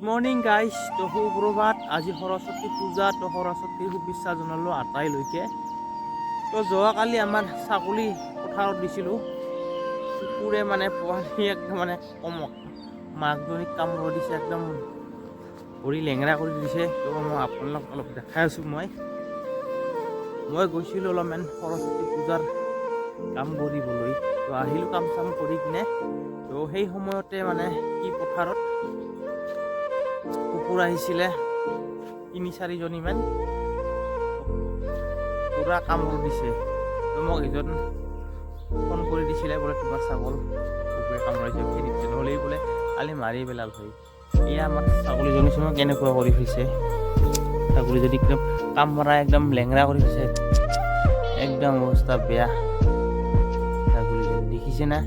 Morning guys, তো সুপ্ৰভাত। আজি সৰস্বতী পূজা, তো সৰস্বতীৰ শুভেচ্ছা জনালোঁ আটাইলৈকে। তো যোৱাকালি আমাৰ ছাগলী পথাৰত দিছিলোঁ, কুকুৰে মানে পোৱালি একদম মানে মাকজনীক কামুৰি দিছে, একদম ভৰি লেঙেৰা কৰি দিছে। তো মই আপোনালোক অলপ দেখাই আছোঁ। মই গৈছিলোঁ অলপমান সৰস্বতী পূজাৰ কাম কৰিবলৈ। তো আহিলোঁ কাম চাম কৰি কিনে। তো সেই সময়তে মানে কি পথাৰত কুকুৰ আহিছিলে ৩-৪জনীমান, পুৰা কামুৰ দিছে। তো মোক এজন ফোন কৰি দিছিলে, বোলে তোমাৰ ছাগল কুকুৰে কামুৰাইছে, নহ'লেই বোলে কালি মাৰি পেলাল হয়। এয়া আমাৰ ছাগলীজনী চোন কেনেকুৱা কৰি থৈছে, ছাগলীজনী একদম কামৰা একদম লেঙেৰা কৰি থৈছে, একদম অৱস্থা বেয়া ছাগলীজনী, দেখিছে না।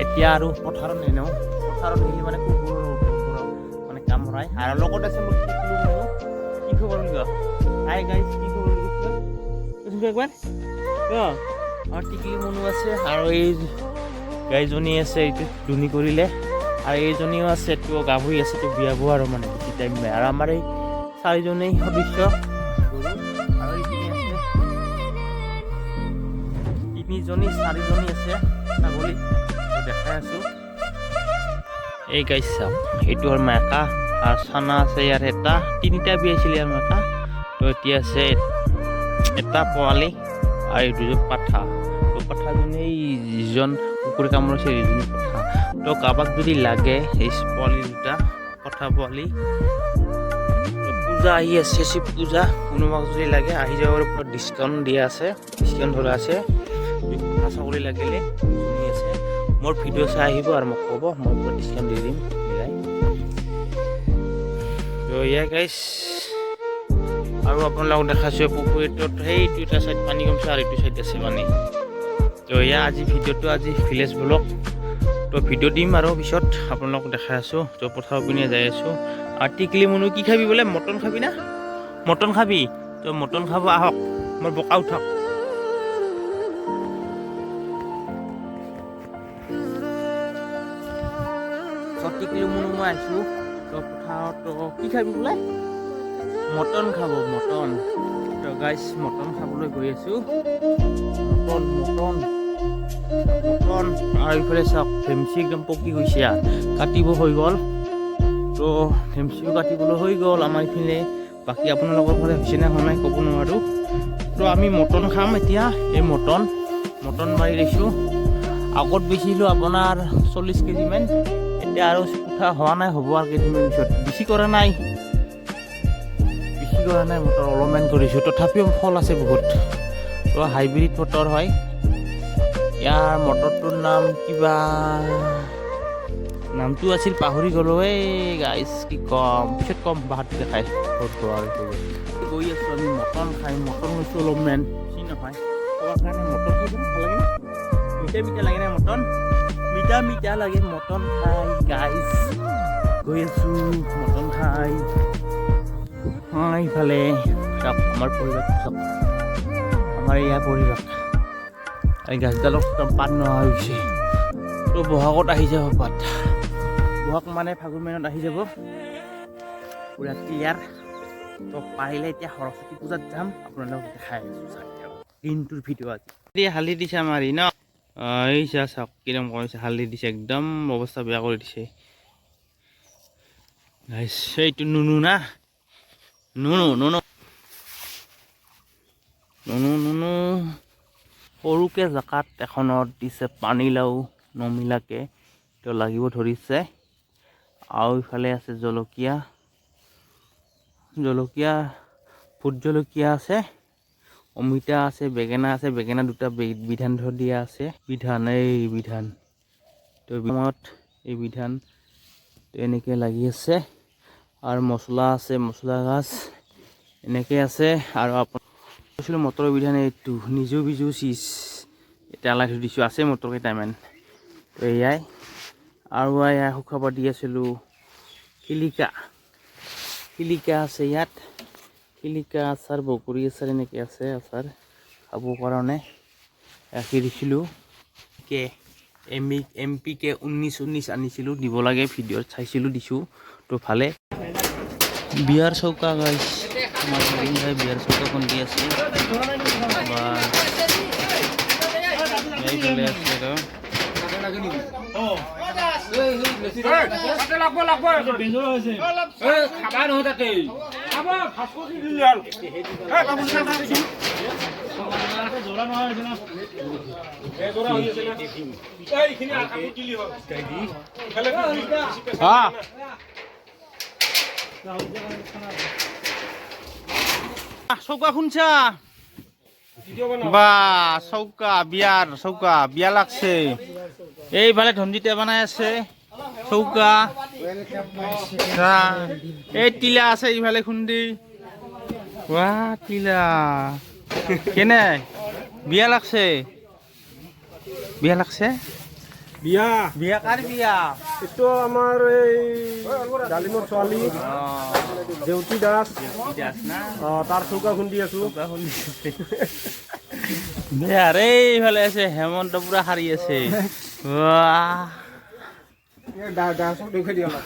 এতিয়া আৰু পথাৰত নেনেও, পথাৰত নিলে মানে কুকুৰৰ মানে কামুৰাই। আৰু লগত আছে মোৰ টিকলু মুনু। কি খবৰ বুলি কোৱা? হাই গাইজ, কি খবৰ বুলি কৈছিলো একবাৰ আমাৰ টিকলু মুনু আছে, আৰু এই গাইজনী আছে, এইটো দুনি কৰিলে, আৰু এইজনীও আছে, তো গাভৰি আছে, তো বিয়া বোৰ আৰু মানে বেছি টাইম নাই। আৰু আমাৰ এই 4জনেই সদস্য গৰু, আৰু এইপিনে আছে 4জনী আছে ছাগলী, দেখাই আছো। এই গাইছ চাওক, এইটো হ'ল মেকা, আৰু চানা আছে ইয়াৰ এটা, 3টা বিয়াইছিলে ইয়াৰ মেকা। তো এতিয়া আছে এটা পোৱালি আৰু এই দুজন পাঠা। তো পাঠাজনী যিজন কুকুৰে কামুৰিছে এইজনী পাঠা। তো কাৰোবাক যদি লাগে এই পোৱালি দুটা পাঠা পোৱালি, পূজা আহি আছে, শিৱ পূজা, কোনোবাক যদি লাগে আহি যাব, ওপৰত ডিছকাউণ্ট দিয়া আছে, ডিছকাউণ্ট ধৰা আছে। পাঠা ছাগলী লাগিলে আছে, মোৰ ভিডিঅ' চাই আহিব আৰু মোক ক'ব, মই পুৰা ডিছকাউণ্ট দি দিম মিলাই। তো এয়া গাইছ, আৰু আপোনালোকক দেখাইছোঁ পুখুৰীটোত সেইটো এটা চাইড পানী কমছে, আৰু এইটো চাইড আছে পানী। তো এয়া আজি ভিডিঅ'টো, আজি ভিলেজ ব্লগ। তো ভিডিঅ' দিম আৰু পিছত আপোনালোকক দেখাই আছোঁ। তো পথাৰৰ পিনে যাই আছোঁ। আৰু টিকলি মুনু কি খাবি বোলে? মটন খাবি না? মটন খাবি? তো মটন খাব আহক, মোৰ বোকা উঠক। টিকলি মুনু মই আহিছোঁ তো পথাৰত। তো কি খাবি বোলে? মটন খাব, মটন। তো গাইছ, মটন খাবলৈ গৈ আছোঁ। মটন আৰু এইফালে চাওক, ভেমচি একদম পকি গৈছে, কাটিব হৈ গ'ল। তো ভেমচিও কাটিবলৈ হৈ গ'ল আমাৰ এইফালে। বাকী আপোনালোকৰ ফালে হৈছে নে হোৱা নাই ক'ব নোৱাৰোঁ। তো আমি মটন খাম এতিয়া। এই মটন মাৰি লৈছোঁ। আগত বেচিলোঁ আপোনাৰ 40 কেজিমান, এতিয়া আৰু উঠা হোৱা নাই, হ'ব আৰু কেইদিনমান পিছত। বেছি কৰা নাই মটৰ, অলপমান কৰিছোঁ। তথাপিও ফল আছে বহুত। তো হাইব্ৰিড মটৰ হয়। ইয়াৰ মটৰটোৰ নাম কিবা, নামটো আছিল পাহৰি গ'লোঁ। এই গাইছ কি ক'ম, পিছত ক'ম, বাহাত দেখাই গৈ আছোঁ আমি মটন খাই। মটন লৈছোঁ অলপমান, বেছি নহয় খোৱাৰ কাৰণে। মটন খাই ভাল লাগে না, মিঠা লাগে না মটন, মিঠা লাগে মটন খাই। গাইছ গৈ আছোঁ মটন খাই। ইফালে চাওক আমাৰ পৰিৱেশ, চাওক আমাৰ ইয়াৰ পৰিৱেশ। এই গাছডালত পাত নোহোৱা হৈ গৈছে। তো বহাগত আহি যাব পাত, বহাগ মানে ফাগুন মাহত আহি যাব, পুৰা ক্লিয়াৰ। তো পাৰিলে এতিয়া সৰস্বতী পূজাত যাম, আপোনালোকক দেখাই আছোঁ দিনটোৰ ভিডিঅ'। আজি হালধি দিছে আমাৰ ন, এই চাওক কিৰম কৰিছে, হালধি দিছে, একদম অৱস্থা বেয়া কৰি দিছে। এইটো নুনু না, নুনু সৰুকে জাকাত এখনত দিছে পানীলাও নমিলাকে, তো লাগিব ধৰিছে। আৰু ইফালে আছে জলকীয়া, ভোট জলকীয়া আছে, অমিতা আছে, বেঙেনা আছে। বেঙেনা দুটা বিধান দিয়া আছে, বিধান তো সময়ত এই বিধান এনেকৈ লাগি আছে। আৰু মছলা আছে, মছলা গাছ এনেকৈ আছে। আৰু কৈছিলোঁ মটৰৰ বিধান এইটো বিজু চিজ এতিয়া লাই থৈ দিছোঁ, আছে মটৰ কেইটামান। তো এয়াই, আৰু এয়া শুকাব দি আছিলোঁ। শিলিকা আছে ইয়াত, শিলিকা আচাৰ, বগৰী আচাৰ এনেকৈ আছে আচাৰ খাবৰ কাৰণে ৰাখি দিছিলোঁ। MP-K 19 আনিছিলোঁ, দিব লাগে ভিডিঅ'ত চাইছিলোঁ, দিছোঁ। তো ভালে বিয়াৰ চৌকা গাইছ, আমাৰ জুবিন দাই বিয়াৰ চৌকা খুন্দি আছে। এইফালে আছে তো চৌকা শুনছা বা চৌকা বিয়াৰ চৌকা বিয়া লাগছে। এইফালে ধনজিতে বনাই আছে চৌকা, এই টিলা আছে এইফালে খুন্দি। বাহ টিলা কেনে বিয়া লাগছে, বিয়া লাগছে। বিয়া বিয়া কাৰ বিয়া? এইটো আমাৰ এই ডালিমৰ ছোৱালী দেউতি দাস না তাৰ চৌকা খুন্দি আছো। বিয়াৰ এইফালে আছে হেমন্ত পুৰা সাৰি আছে। বাহ দেখুৱাই দিয়া অলপ।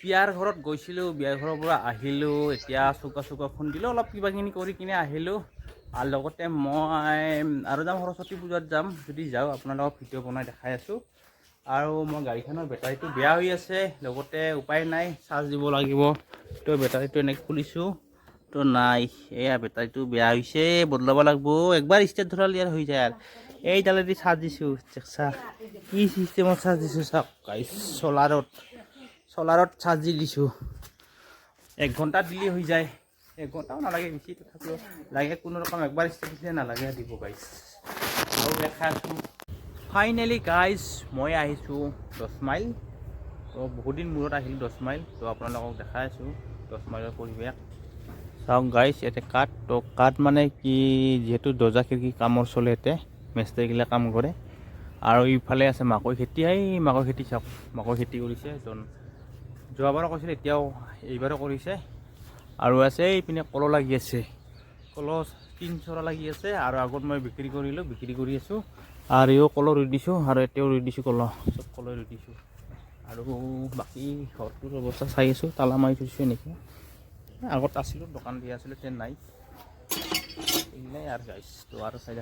বিয়াৰ ঘৰত গৈছিলোঁ, বিয়াৰ ঘৰৰ পৰা আহিলোঁ, এতিয়া চৌকা খুন্দিলোঁ, অলপ কিবা কিনি কৰি কিনে আহিলোঁ। আৰু লগতে মই আৰু যাম সৰস্বতী পূজাত যাম, যদি যাওঁ আপোনালোকক ভিডিঅ' বনাই দেখাই আছোঁ। আৰু মই গাড়ীখনৰ বেটাৰীটো বেয়া হৈ আছে, লগতে উপায় নাই চাৰ্জ দিব লাগিব। তো বেটাৰীটো এনেকৈ খুলিছোঁ, তো নাই, এয়া বেটাৰীটো বেয়া হৈছে, বদলাব লাগিব। একবাৰ ষ্টাৰ্ট ধৰালে ইয়াৰ হৈ যায়। আৰু এইডালেদি চাৰ্জ দিছোঁ, কি চিষ্টেমত চাৰ্জ দিছোঁ চাওক গাইছ, চলাৰত চাৰ্জ দি দিছোঁ। 1 ঘণ্টাত দিলে হৈ যায়, 1 ঘণ্টাও নালাগে বেছি, তথাপিও লাগে কোনো ৰকম একবাৰ ষ্টাৰ্ট দিলে নালাগে দিব গাইছ। আৰু দেখাই আছোঁ ফাইনেলি গাইজ, মই আহিছোঁ 10 মাইল। তো বহুত দিন মূৰত আহিলোঁ 10 মাইল। তো আপোনালোকক দেখাই আছোঁ 10 মাইলৰ পৰিৱেশ চাওক গাইজ। ইয়াতে কাঠ, তো কাঠ মানে কি, যিহেতু দৰ্জা খিৰিকী কামৰ চলে, ইয়াতে মিস্ত্ৰীগিলা কাম কৰে। আৰু ইফালে আছে মাকৈ খেতি, এই মাকৈ খেতি চাওক, মাকৈ খেতি কৰিছে। যোৱাবাৰো কৰিছিলে, এতিয়াও এইবাৰো কৰিছে। আৰু আছে এইপিনে কল লাগি আছে, কল 3 চৰা লাগি আছে। আৰু আগত মই বিক্ৰী কৰিলোঁ, বিক্ৰী কৰি আছোঁ। আৰু এও কল ৰুই দিছোঁ, আৰু এতিয়াও ৰুই দিছোঁ কল, চব কল ৰুই দিছোঁ। আৰু বাকী ঘৰটোৰ অৱস্থা চাই আছোঁ, তালা মাৰি থৈছোঁ এনেকৈ। আগত আছিলোঁ, দোকান দিয়া আছিলোঁ, এতিয়া নাই। এইগিলাই আৰু গাইছ। তো আৰু চাই